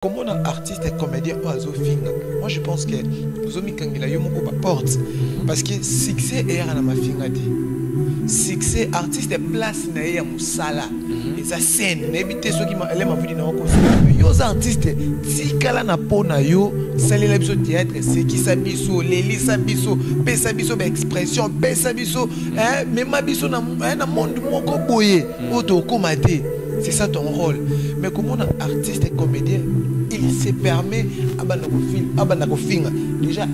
Comment un artiste et comédien oiseau finga? Moi je pense que vous avez mis yo moko porte parce que succès est à ma finga dit. Succès artiste place na ya musala. Et ça scène n'habite ceux qui m'a elle m'a vu na ko. Yo artiste tikala na pona yo salela biso théâtre c'est qui sabiso leli sabiso pesa biso ba expression pesa biso même biso na monde moko boye auto komate. C'est ça ton rôle. Mais comment un artiste et comédien, il se permet à film. Déjà,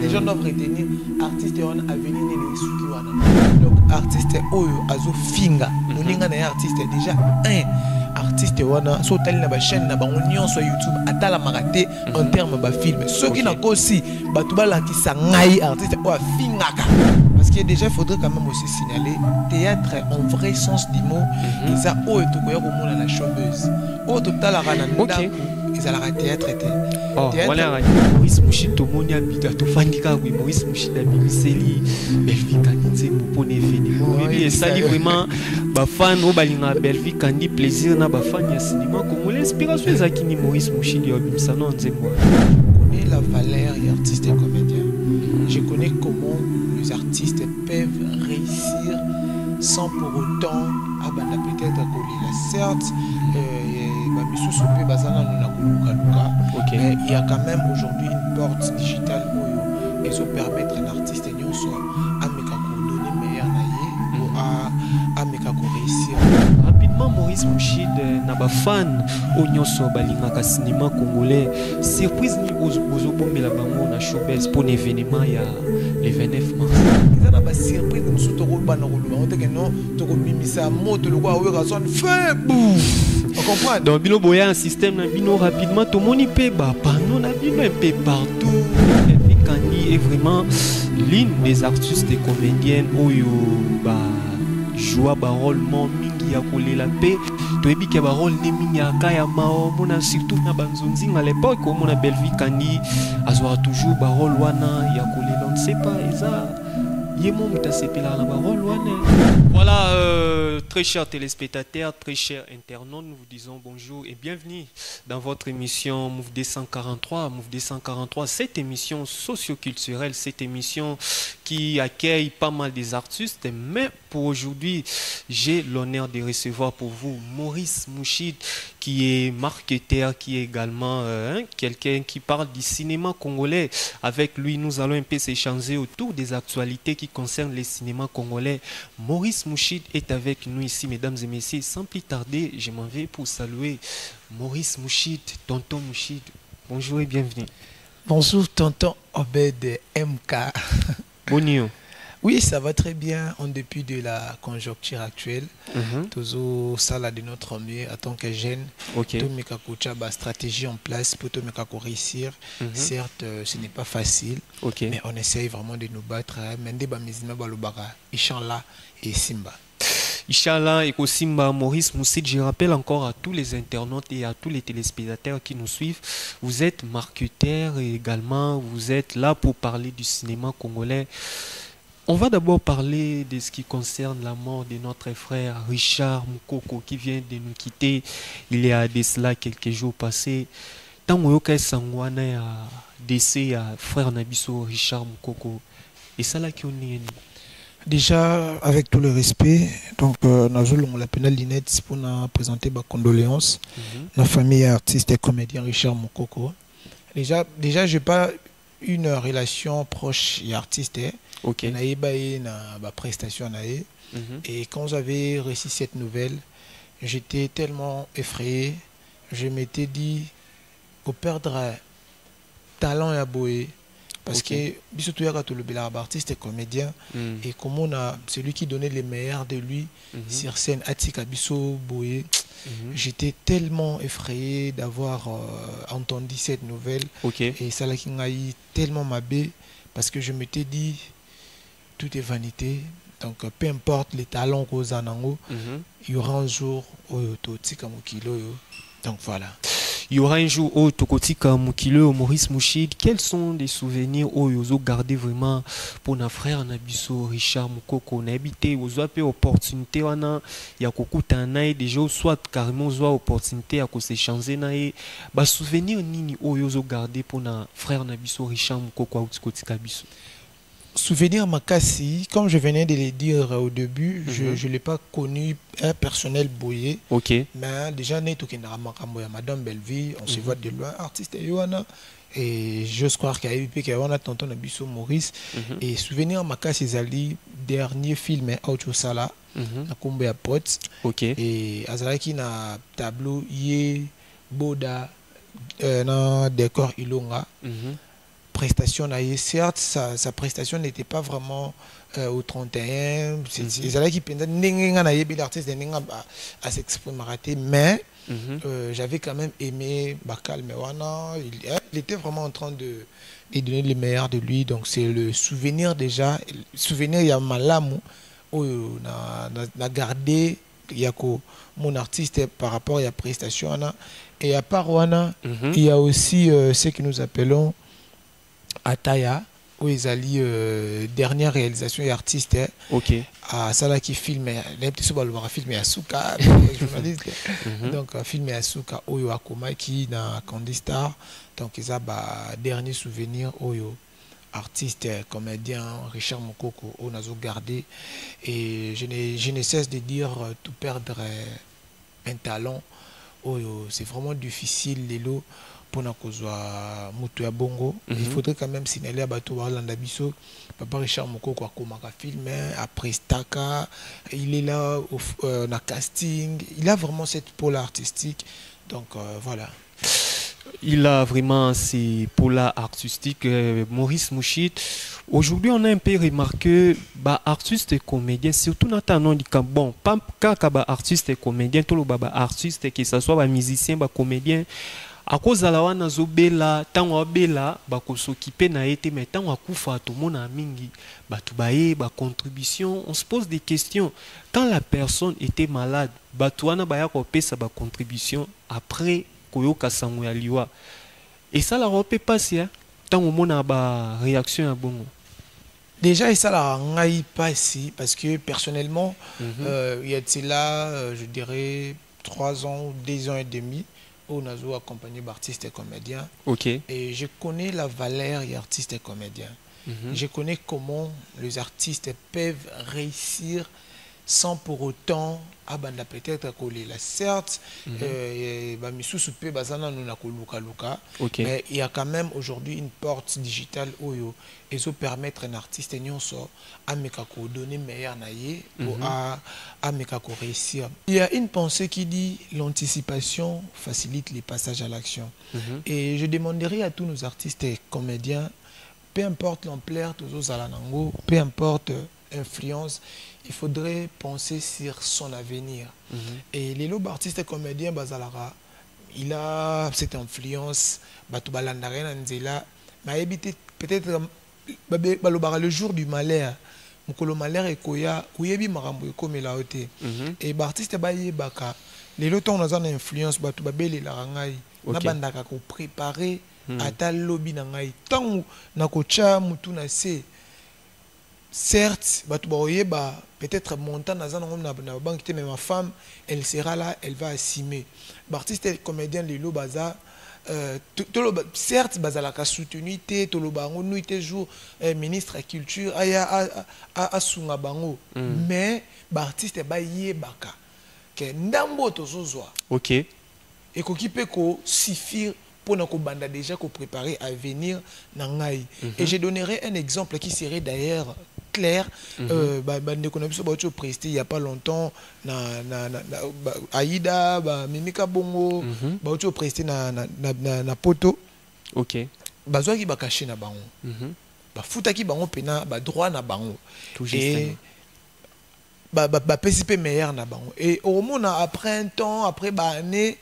les gens doivent retenir artiste et on a venir les sous. Donc, artiste oyo azo finga. Moninga na artiste déjà artiste wana so tali na ba chaîne na ba union sur YouTube atala maraté en termes ba film. Ceux qui n'a aussi batuba la qui sa ngai artiste o fingaka. Parce que déjà il faudrait quand même aussi signaler théâtre en vrai sens du mot et ça oyo to koya ko mona na showbiz. O total la rana ndako ils allaient à théâtre était. Oh, voilà, Maurice Mouchito Monia Bida, to Fandika, oui, Maurice Mouchida Bimiseli, Belgique, Kanidze, Mopone Fene. Et ça, vraiment, bah, fan, au Balina, Belgique, Kandi, plaisir, na, bah, fan, il y a cinéma, comme l'inspiration, c'est Zakini, Maurice Mouchidi, Bimsano, on sait moi. Je connais la valeur des artistes et comédiens. Je connais comment les artistes peuvent réussir sans pour autant, peut-être à coller. Certes, mais il y a quand même aujourd'hui une porte digitale où ils ont permettre à un artiste de donner meilleur ou à réussir. Rapidement, Maurice Mouchid n'a pas fan au Nyonso Balingaka cinéma congolais. Surprise ni Bozobo Melabango na showbiz pour l'événement il y a le 29 mars. Il y a une surprise de nous rôle on dit que non, tu as moto le roi ou raison fait on comprend. Donc bino boya un système na bino rapidement tout moni pe ba pano na bino un peu partout. Et Kandi est vraiment l'une des artistes et comédiennes oyo ba joua ba rôle mon mingi ya kolela pe to ebi ke ba rôle ne mingi ya kaya mao mona surtout na banzonzi à l'époque au mona Belgique Kandi azwa toujours ba rôle wana ya kolela on ne sait pas eza. Voilà, très chers téléspectateurs, très chers internautes, nous vous disons bonjour et bienvenue dans votre émission Move 243. Move 243, cette émission socio-culturelle, cette émission qui accueille pas mal des artistes. Mais pour aujourd'hui, j'ai l'honneur de recevoir pour vous Maurice Mouchid, qui est marketeur, qui est également quelqu'un qui parle du cinéma congolais. Avec lui, nous allons un peu s'échanger autour des actualités qui concernent les cinémas congolais. Maurice Mouchid est avec nous ici, mesdames et messieurs. Sans plus tarder, je m'en vais pour saluer Maurice Mouchid, tonton Mouchid. Bonjour et bienvenue. Bonjour, tonton Obed MK. Bonjour. Oui, ça va très bien en dépit de la conjoncture actuelle. Toujours ça là de notre mieux en tant que jeune. Tout la stratégie en place pour tout réussir. Certes, ce n'est pas facile, mais on essaye vraiment de nous battre. Inch'Allah et Simba. Inch'Allah et Simba, Maurice Mouchid, je rappelle encore à tous les internautes et à tous les téléspectateurs qui nous suivent, vous êtes marketeur et également vous êtes là pour parler du cinéma congolais. On va d'abord parler de ce qui concerne la mort de notre frère Richard Mukoko qui vient de nous quitter il y a de cela quelques jours passés. Tant que Sangwana a décès à frère Nabiso Richard Mukoko. Et ça là qui on est. Déjà, avec tout le respect, donc nous avons la pénale Linette pour nous présenter ma condoléances. La famille artiste et comédien Richard Mukoko. Déjà, je n'ai pas une relation proche et artiste. On a eu une prestation. Et quand j'avais reçu cette nouvelle, j'étais tellement effrayé. Je m'étais dit qu'on perdrait talent et aboé. Parce que surtout le artiste et comédien et comme on a celui qui donnait les meilleurs de lui sur scène Atika Bisso Boé. J'étais tellement effrayé d'avoir entendu cette nouvelle et ça l'a tellement m'abé parce que je m'étais dit tout est vanité, donc peu importe les talents qu'on a, il y aura un jour donc voilà. il y aura un jour où Tokotika Mukilo, Maurice Mouchid, quels sont les souvenirs où vous gardez vraiment pour nos frères Nabiso, Richard Mukoko, on a habité, vous avez opportunité, il y a beaucoup de déjà, soit carrément, vous avez opportunité à s'échanger, bah souvenir nini où vous gardez pour nos frères Nabiso, Richard Mukoko, ou Tokotika Biso. Souvenir Makassi, comme je venais de le dire au début, je ne l'ai pas connu un personnel Boye. Ok. Mais déjà, Madame Belleville, on se voit de loin, artiste Yohana. Et j'ose croire qu'il y a tonton Nabiso Maurice. Et souvenir Makassi Zali, dernier film, Auto Sala, na Kombe à Pot. Ok. Et Azalaki na tableau, Yé, Boda, na décor Ilonga. Prestation certes sa prestation n'était pas vraiment au 31 c'est là qui pendant l'artiste à s'exprimer raté mais j'avais quand même aimé Bakal Mewana, il était vraiment en train de donner le meilleur de lui, donc c'est le souvenir déjà souvenir ya malamu où na gardé yako mon artiste par rapport à la prestation et à part wana il y a aussi ce que nous appelons Ataya, où ils allaient dernière réalisation et artiste. Ok. À Sala qui filme, les petits souvent filmé à Souka, journaliste. Donc filmé à Souka, Oyo Akoma qui na Candy Star. Donc ils ont dernier souvenir Oyo artiste, comédien Richard Mukoko, on a gardé et je ne cesse de dire tout perdre un talent. Oyo c'est vraiment difficile les lots. Pour Mutu ya Bongo, il faudrait quand même signaler à Bato Warlanda Biso, Papa Richard Mukoko a filmé, après Staka, il est là au casting, il a vraiment cette pôle artistique, donc voilà. Il a vraiment ces pôles artistiques, Maurice Mouchid. Aujourd'hui, on a un peu remarqué artistes et comédiens, surtout dans le nom du bon, pas qu'un artiste et comédien, tout le artiste, que ce soit musicien, comédien. À cause de la wana zobela tango bela bako s'occuper na été mais tango akufa to mona mingi batu baye ba contribution, on se pose des questions quand la personne était malade batu wana baya ko pesa ba contribution après koyoka sango ya liwa et ça la repé passer tango mona ba réaction à bongo. Déjà, et ça la ngai passi parce que personnellement il y a là je dirais 3 ans, 2 ans et demi. On a accompagné d'artistes et comédiens. Okay. Et je connais la valeur des artistes et comédiens. Je connais comment les artistes peuvent réussir sans pour autant peut-être coller la certes mais il y a quand même aujourd'hui une porte digitale où et ça permettre un artiste à donner meilleur à réussir. Il y a une pensée qui dit l'anticipation facilite les passages à l'action et je demanderai à tous nos artistes et comédiens, peu importe l'ampleur peu importe influence, il faudrait penser sur son avenir. Et les lots artistes et comédiens, Bazalara, il a cette influence, peut-être le jour du malheur, le malheur est koya, ouyebi marambo comme la haute. Et artiste baye baka, les lots on a une influence, batu babeli la rangai, na bandaka ko préparer à tal lobby nangai, tant na ko cha mutu na se. Certes, peut-être montant dans la banque, mais ma femme, elle sera là, elle va assumer. L'artiste et comédien, les lots baza, certes, bazala ka soutenu, tolo bango, nous était jour ministre de la culture, a sunga bango, mais l'artiste est baillé baka, que ndambo tozozwa. Ok. Et qui peut suffire pour nous déjà préparer à venir nangai. Et je donnerai un exemple qui serait d'ailleurs clair. Il n'y a pas longtemps Aïda, Mimika Bongo, presté na poto. Ok. Bazwa qui ba caché na bango. Futa qui bango pena ba droit na bango. Et PCP meilleur na bango. Et au moins après un temps, après année,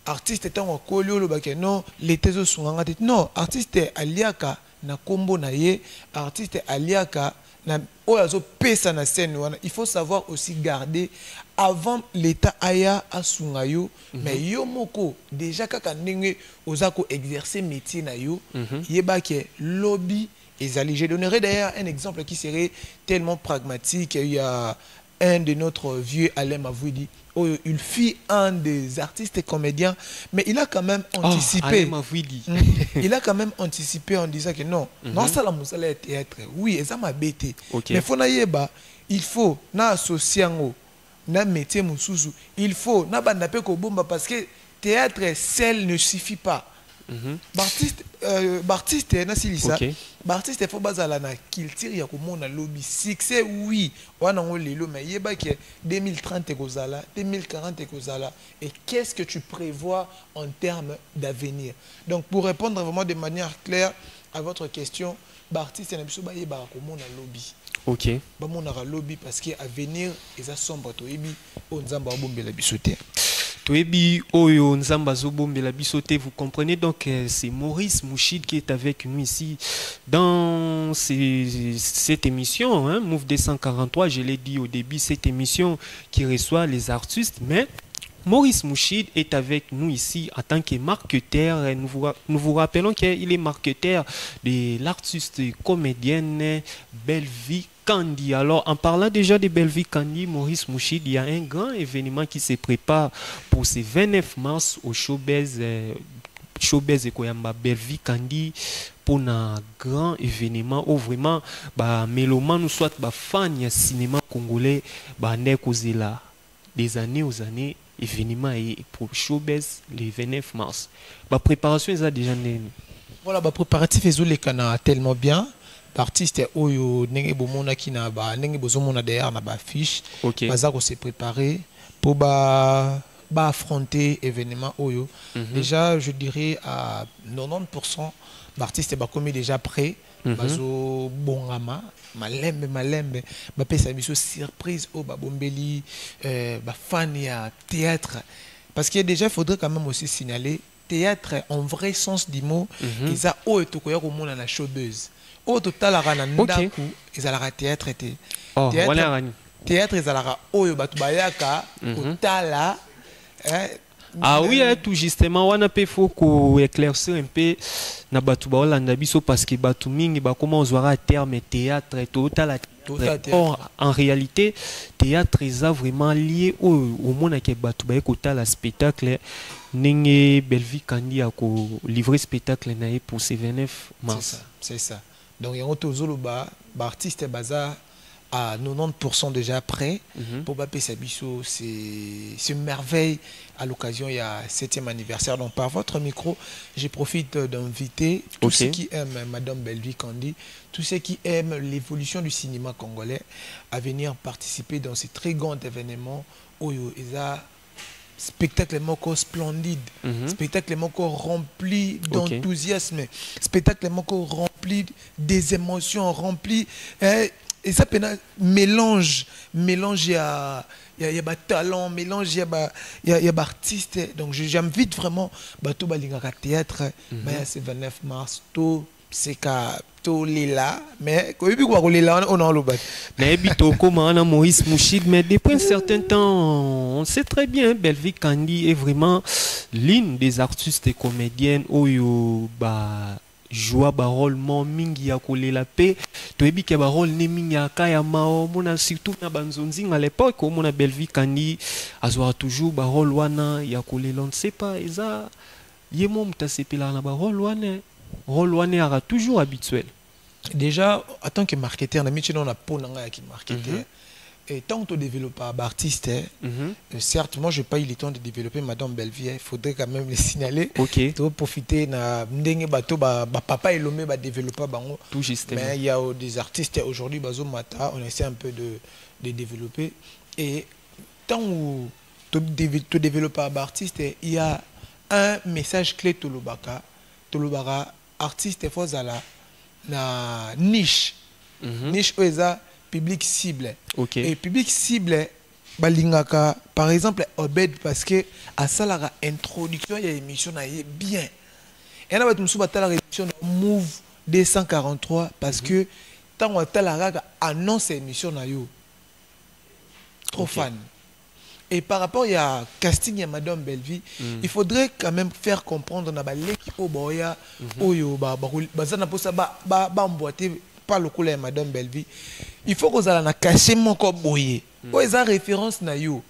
artiste étant en colio le baké non l'été zo sunganga non artiste aliaka na kombo na ye artiste aliaka na oyazo pesa na scène wana il faut savoir aussi garder avant l'état aya asunga yo mais yo moko déjà kaka ndenge ozako exercer métier na yo yeba ke lobby ezali. Je donnerai d'ailleurs un exemple qui serait tellement pragmatique. Il y a un de notre vieux Alain Mavouidi. Oh, il fut un des artistes et comédiens, mais il a quand même anticipé. Il a quand même anticipé en disant que non, non, ça la musala est théâtre. Oui, ça m'a bêté. Mais faut naïeba, il faut na associer na métier mususu. Il faut na bandape ko bomba parce que théâtre seul ne suffit pas. Baptiste na silisa. Baptiste faut bazala na culture ya ko mona lobby succès oui wana ngo lelo mais yeba ke 2030 kozala 2040 kozala et qu'est-ce que tu prévois en termes d'avenir. Donc pour répondre vraiment de manière claire à votre question, Baptiste na biso ba yeba ko mona lobby. OK. Ba mona lobby parce que avenir eza sombre to yebi o nzamba ba bombela biso te. Toebi Oyo Nzamba Zobombela Bisote, vous comprenez donc c'est Maurice Mouchid qui est avec nous ici dans cette émission, hein, Move 243, je l'ai dit au début, cette émission qui reçoit les artistes, mais Maurice Mouchid est avec nous ici en tant que marketeur. Nous vous rappelons qu'il est marketeur de l'artiste comédienne Bellevie Kandi. Alors, en parlant déjà de Bellevie Kandi, Maurice Mouchid, il y a un grand événement qui se prépare pour ce 29 mars au Showbiz et Koyamba Bellevie Kandi pour un grand événement où vraiment méloman nous soit fan du cinéma congolais là des années aux années événement et pour Showbiz le 29 mars. La préparation est déjà née. Voilà, la préparatif est tellement bien. L'artiste oyo nenge bomona ki na ba nenge bozomona derrière na ba fiche. Bazako se préparer pour affronter événement oyo. Déjà je dirais à 90% l'artiste est comme déjà prêt. Bazo bongama malembe ba pesa biso surprise au ba bombeli ba fan ya théâtre parce que déjà il faudrait quand même aussi signaler théâtre en vrai sens du mot ils a o to koya ko mona na showbiz au total la ndaku ils a la théâtre était théâtre ils a la oyo batu bayaka otala ah oui, tout justement, on a fait faut qu'on éclaircisse un peu na batu ba Hollanda biso parce que batu mingi ba comment on voit à terme théâtre total. Or, en réalité, théâtre est vraiment lié au monde qui batu ba écouter la spectacle ninge Bellevie Kandi a ko livrer spectacle naé pour ce 29 mars. C'est ça. Donc il y a autre zoloba artiste bazar à 90% déjà prêt pour Bapé Sabiso. C'est une merveille à l'occasion il y a 7e anniversaire. Donc par votre micro, je profite d'inviter tous ceux qui aiment Madame Bellevie Kandi, tous ceux qui aiment l'évolution du cinéma congolais à venir participer dans ces très grands événements où il y a spectacle moko splendide, spectacle moko rempli d'enthousiasme, spectacle moko rempli des émotions, rempli et ça peut mélange il y a talent, mélange il y a artiste. Donc j'invite vraiment bato balingaka théâtre c'est 29 mars to c'est ka to lila mais ko yebi ko lila on a le bat mais bito comment on a Maurice Mouchid mais depuis un certain temps on sait très bien Bellevie Kandi est vraiment l'une des artistes et comédiennes oyo joua rôle mingi ya kolela pe toyebi ke rôle ne mingi ya kaya mao mona surtout na banzonzi à l'époque au mona Bellevie Kandi azwa toujours rôle wana ya kolela on ne sait pas eza yemo mutasepela na rôle wana ara toujours habituel. Déjà en tant que marketeur na métier on a ponanga qui marketeur et tant que développeur artiste certes moi je pas eu le temps de développer Madame Bellevie, il faudrait quand même le signaler. To profiter na ndenge bato papa elomé développer bango tout justement. Mais il y a des artistes aujourd'hui bazo mata on essaie un peu de développer et tant où to développer artiste il y a un message clé tolobaka artiste fozala na niche niche oza public cible. Et public cible balingaka par exemple Obed parce que à ça la introduction il y a émission na bien et na batumsu batala émission Move 243 parce que tant on tala annonce émission na yo trop fan Et par rapport à casting à Madame Bellevie, il faudrait quand même faire comprendre na baleki o boya oyo bazana posa ba emboîter pas le couleur Madame Bellevie. Il faut qu'on a caché mon boye. Quoi est référence na yo?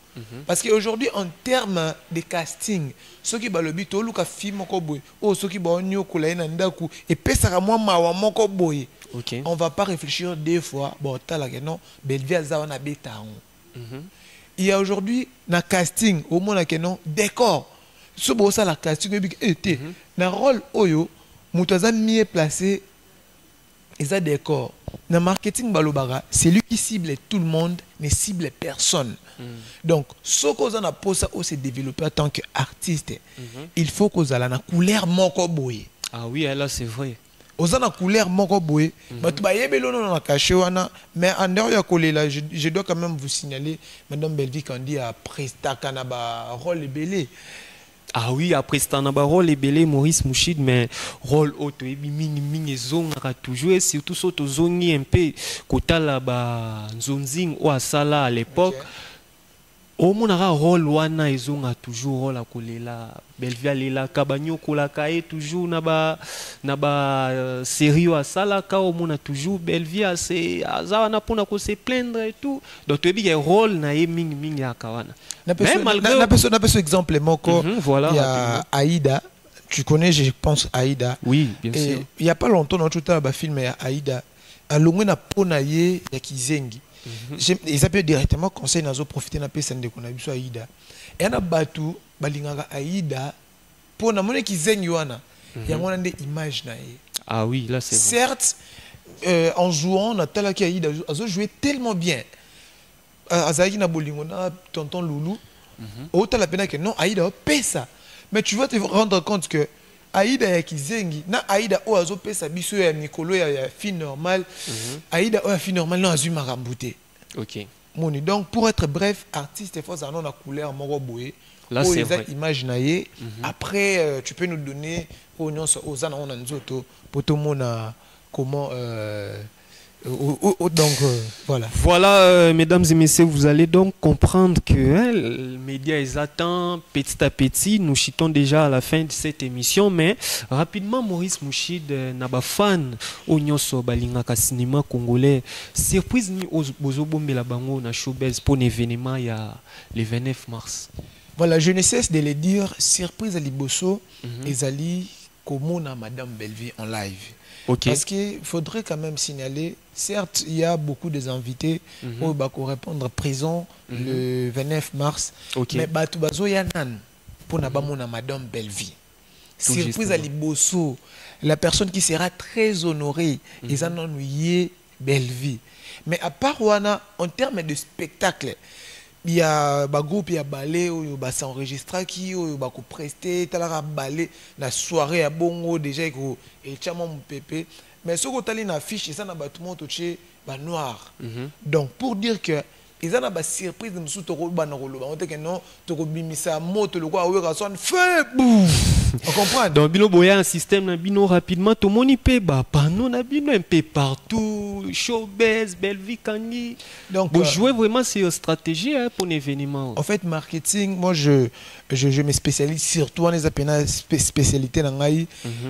Parce qu'aujourd'hui, en termes de casting, ceux qui le but, au film boye, ou ceux qui ont nandaku et pesara moi mawa moko boye. On va pas réfléchir deux fois. Bon, non, Bellevie a na beta. Il y a aujourd'hui na casting au moins na non décor. Ce beau ça la casting était na rôle oyo mutaza mieux placé et ça décor. Na marketing balobara, c'est lui qui cible tout le monde, ne cible personne. Donc, ce qu'on a posé ça, c'est développer en tant qu'artiste. Il faut qu'on ait la couleur moko boye. Ah oui, là c'est vrai. Aux ana couleur moko boye, mais en dehors je dois quand même vous signaler, Madame Bellevie quand dit après Stakanaba rôle belé. Ah oui, après Stanaba rôle belé Maurice Mouchid, mais rôle auto et ming zone a toujours et surtout sauto zone un peu kota là ba zonzing ou asala à l'époque. Au monara rôle wana ezonga toujours rôle akolela Bellevie alela kabanyo kolaka e toujours na ba série wa sala ka au mona toujours Bellevie c'est aza na pona ko se plaindre et tout donc tu bi rôle na e ming ya kawana mais malgré na personne exemple moko voilà il y a Aïda, tu connais je pense Aïda. Oui bien sûr. Il y a pas longtemps dans tout le ba film ya Aïda alongwe na pona ye ya Kizengi. Ils appellent directement conseil nazo profiter na pesa ndeko na biso Aïda. Et na batu balingaka Aïda pour na mone Kizengi wana ya ngona nde image na ye. Ah oui, là c'est certes en jouant na talaki Aïda azo jouer tellement bien. Azaki na bolingo na tonton Loulou. Autant la peine que non Aïda pesa. Mais tu vas te rendre compte que Aïda ya Kizengi na Aïda o azo pesa biso ya mikolo ya fille normale. Aïda o ya fille normale non azu marambouté. OK. Moni donc pour être bref, artiste faut ça non la couleur moko boye. Là c'est vrai. Imaginer après tu peux nous donner aux ana on a nzoto pour tout monde comment donc voilà. Voilà, mesdames et messieurs, vous allez donc comprendre que le média les attend petit à petit. Nous chitons déjà à la fin de cette émission, mais rapidement, Maurice Mouchid n'a pas fan au nyonso balingaka cinéma congolais. Surprise ni bozobombe la bango na showbiz pour l'événement il y a le 29 mars. Voilà, je ne cesse de le dire. Surprise à Liboso et Zali Komona Madame Bellevie en live. Okay. Parce qu'il faudrait quand même signaler, certes, il y a beaucoup des invités où il va répondre présent le 29 mars. Mais Batubazo Yanan pour Nabamona Madame Bellevie. Surprise à Liboso, la personne qui sera très honorée, ils en ont Bellevie. Mais à part Wana, en termes de spectacle, il y a un groupe, il y a ballet, il y a s'enregistrer qui, il y a prester, il y a ballet, la soirée à Bongo déjà, il y a mon pépé. Mais ce que tu as une affiche, ça n'a pas tout le monde touché, noir. Donc pour dire que ils ont une surprise de nous sous on dit que non, tu as ça moto le quoi, feu, on comprend. Donc bino boya un système bino rapidement tout le monde peut panneau na bino un peu partout, showbiz, Bellevie Kandi. Donc vous jouez vraiment sur stratégie pour l'événement. En fait marketing, moi je me spécialise surtout dans les spécialités dans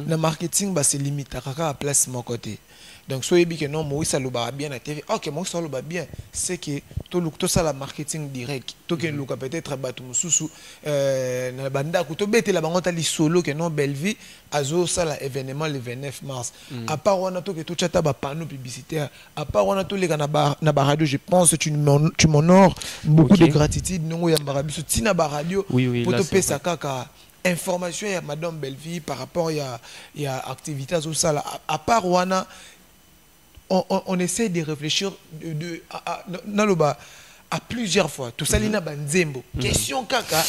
le marketing, c'est limité à place mon côté. Donc, si vous que non, moi, ça le va bien à la TV. Ok, moi, ça le va bien. C'est que tout ça, le marketing direct. Tout que nous peut-être battu sous la banda, tout bête la bande à solo que non Bellevie, azo ça l'événement le 29 mars. À part on a tout que tout chata ba panneau publicitaire. À part on a tout les gars na radio, je pense que tu m'honores beaucoup de gratitude. Nous ya barabi so tina ba radio pour te payer ça kaka. Information à Madame Bellevie par rapport à activité azo ça à part wana on essaie de réfléchir à plusieurs fois. Tout ça, lina banzembo. Question kaka.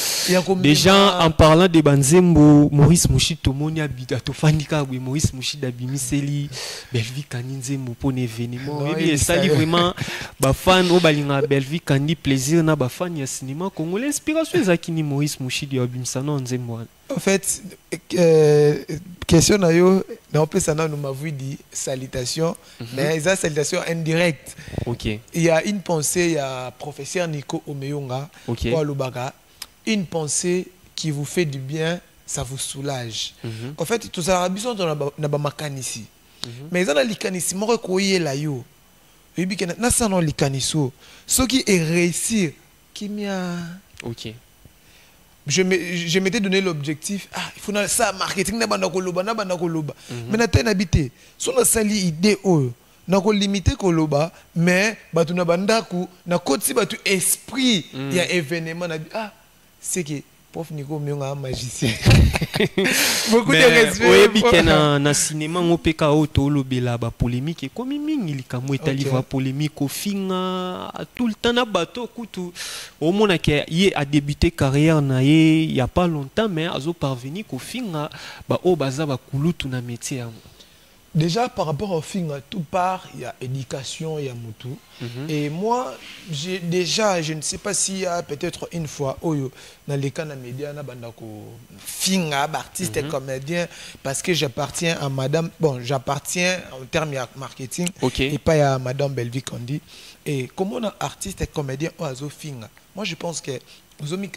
Déjà, en parlant de banzembo, Maurice Mouchid, Tomoni Abida, Tofanika, oui, Maurice Mouchid, Abimiseli, Bellevie Kaninzembo pour l'événement. Et ça, vraiment, fan au balinga Bellevie Kandi, plaisir, na fan, ya cinéma, congolais, l'inspiration, Zakini, Maurice Mouchid, Abimsano, Nzembo. En fait, question na yo, mais en plus ça nous m'a vu dit salutation, mais ça salutation indirecte. Ok. Il y a une pensée, il y a professeur Nico Omeyonga, une pensée qui vous fait du bien, ça vous soulage. En fait, tout ça, nous avons un ici. Mais ils ont un likanisi, moi je là yo. Et puis na ça non likaniso. Ce qui est réussir, qui m'a. Ok. Je m'étais donné l'objectif, il faut ça marketing na banda koloba na banda koloba. Mais na ten habité, so na sali idée oyo. Na ko limiter koloba, mais batu na banda ku na koti batu esprit il y a événement na c'est que prof Nico Myonga magicien. Beaucoup de respect. Oui, bien na cinéma on peut ka auto lobela ba polémique et comme mingi likamwe etaliva polémique au finga tout le temps na bateau kutu au mona que il a débuté carrière na il y a pas longtemps mais azo parvenir au finga ba o baza ba kulutu na métier. Déjà, par rapport au film, tout part, il y a éducation, il y a Moutou. Et moi, je ne sais pas s'il y a peut-être une fois, dans les cas de médias, film, artiste et comédien, parce que j'appartiens à madame, bon, j'appartiens en termes de marketing, et pas à madame Belvi Kandi. Et comme on a artiste et comédien, on a film. Moi, je pense que nous avons mis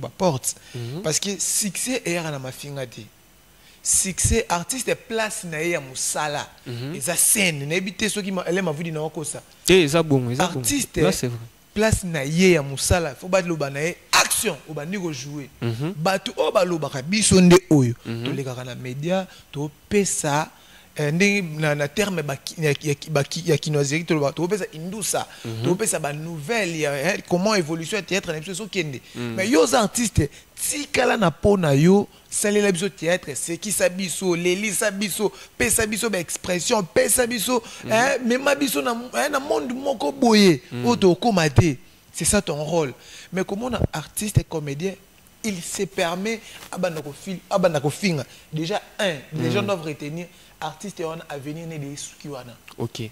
la porte, parce que succès est à ma fingati. Succès artiste place na ya musala eza scène na ebité soki elle m'a vu dina kosa eza bon artiste place na ya musala faut ba loba na action o bandi ko jouer batu o ba loba ka biso nde oyo to lekaka na média to pesa na terme ya kinoiserie to pesa indusa to pesa ba nouvelle comment évolution théâtre na biso kende mais yo artiste tikala na pona yo salela biso théâtre c'est qui sabiso leli sabiso pesa biso ba expression pesa biso même biso na monde moko boye auto komate c'est ça ton rôle mais comme on a artiste et comédien il se permet abanako finga déjà les gens doivent retenir artiste on a venir né des sukiwana. OK. Et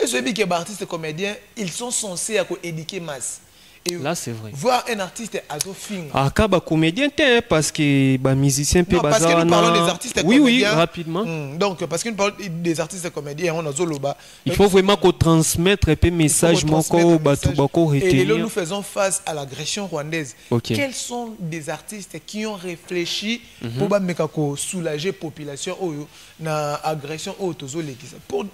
ce qui est artiste et comédien, ils sont censés éduquer masse. Et là c'est vrai. Voir un artiste à film. Ah kaba comédien parce que ba musicien peut parce que nous parlons des artistes et comédiens. Oui rapidement. Donc parce que nous parlons des artistes et comédiens on a zoloba. Il faut vraiment qu'on transmettre un peu message moko batu bako retenir. Et là nous faisons face à l'agression rwandaise. Quels sont des artistes qui ont réfléchi pour ba mekako soulager population oyo na agression oyo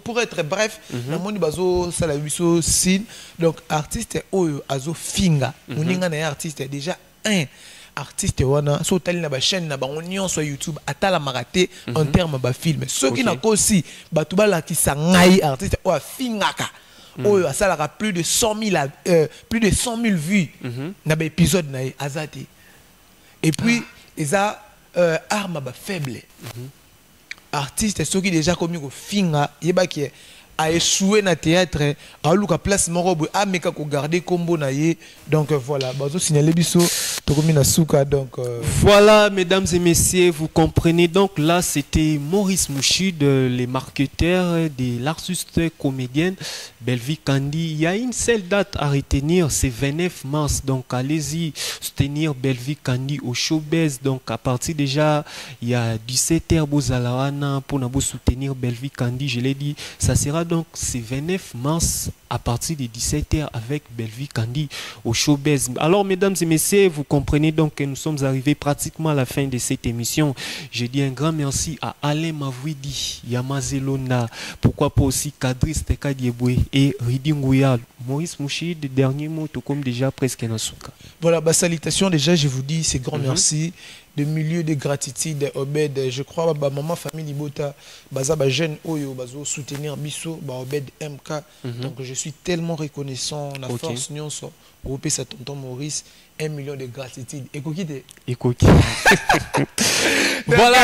pour être bref, na moni bazo sala biso sin donc artiste oyo azo finga moninga na artiste déjà artiste wana so tali na ba chaîne na ba onyon sur YouTube atala maraté en terme ba film ceux qui na kosi batu ba la ki sangai artiste o fingaka oyo asalaka plus de 100 000 vues na ba épisode na azati et puis eza arme ba faible artiste ceux qui déjà commis ko finga yeba ki a échoué na théâtre a luka place moko a meka ko garder combo na ye donc voilà bazo signaler biso to komi na suka donc voilà mesdames et messieurs vous comprenez donc là c'était Maurice Mouchid les marketeurs de l'artiste comédienne Belvi Kandi. Il y a une seule date à retenir, c'est 29 mars donc allez-y soutenir Belvi Kandi au Showbiz donc à partir déjà il y a 17h bozalawana pour na soutenir Belvi Kandi, je l'ai dit ça sera donc c'est 29 mars à partir de 17h avec Belvi Kandi au Showbiz. Alors mesdames et messieurs, vous comprenez donc que nous sommes arrivés pratiquement à la fin de cette émission. Je dis un grand merci à Alain Mavouidi, Yamazelona, pourquoi pas aussi Kadris Tekadieboué et Ridi Ngouya. Maurice Mouchid, dernier mot, tout comme déjà presque Nasuka. Voilà, bah, salutations déjà, je vous dis, c'est grand merci. De milieu de gratitude, Obed, je crois, bah, maman, famille Libota, baza, bah, jeune Oyo, bazo, soutenir Bisso, bah, Obed MK. Donc je suis tellement reconnaissant, la force, nyonso, groupé sa tonton Maurice, 1 million de gratitude. Écoutez. Voilà.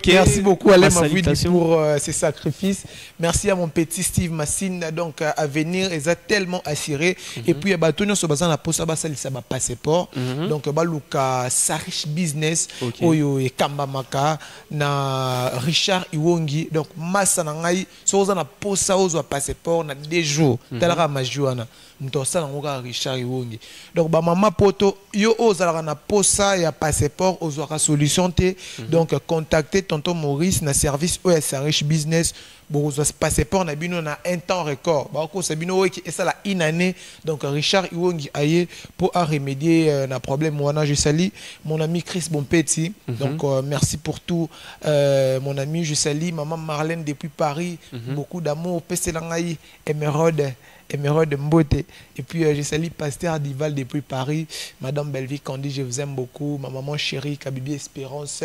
Merci beaucoup Alain Mavouidi pour ces sacrifices. Merci à mon petit Steve Massine donc à venir, ils ont tellement assuré. Et puis à Batonio Sobazan la poste ça ça passeport. Donc baluka Sarish Business Oyo et Kambamaka na Richard Iwongi donc massa na ngai so za na poste ça ozo passeport na 2 jours. Talara majuana. Mtosala ngoka Richard Iwongi. Donc ba mama poto yo ozala na posa ya passeport ozwaka solution te. Donc contactez tonton Maurice na service OS Business. Bon, passeport na bino na un temps record. Ba ko sabino qui et ça la une année. Donc Richard Iwongi aye pour remédier na problème wana je salue mon ami Chris Bonpetti. Donc merci pour tout mon ami je salue maman Marlène depuis Paris. Beaucoup d'amour PC langai Émeraude Mbote. Et puis je salue Pasteur Dival depuis Paris. Madame Belvic Candy, je vous aime beaucoup. Ma maman chérie Kabibi Espérance.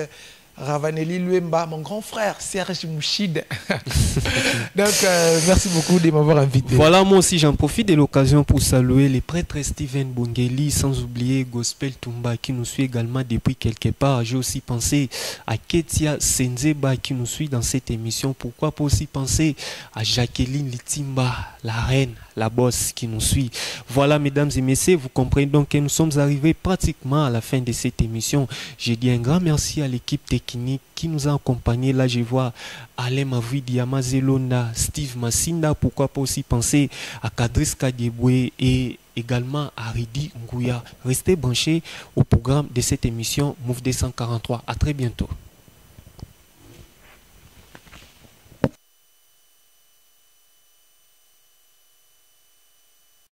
Ravanelli Luemba, mon grand frère Serge Mouchid. Donc, merci beaucoup de m'avoir invité. Voilà, moi aussi, j'en profite de l'occasion pour saluer les prêtres Steven Bongeli, sans oublier Gospel Tumba qui nous suit également depuis quelque part. J'ai aussi pensé à Ketia Senzeba qui nous suit dans cette émission. Pourquoi pas aussi penser à Jacqueline Litimba, la reine, la bosse qui nous suit. Voilà, mesdames et messieurs, vous comprenez donc que nous sommes arrivés pratiquement à la fin de cette émission. J'ai dit un grand merci à l'équipe technique qui nous a accompagnés. Là, je vois Alain Mavui, Diamazelona, Steve Massinda. Pourquoi pas aussi penser à Kadris Kadieboué et également à Ridi Ngouya. Restez branchés au programme de cette émission Move 243. À très bientôt.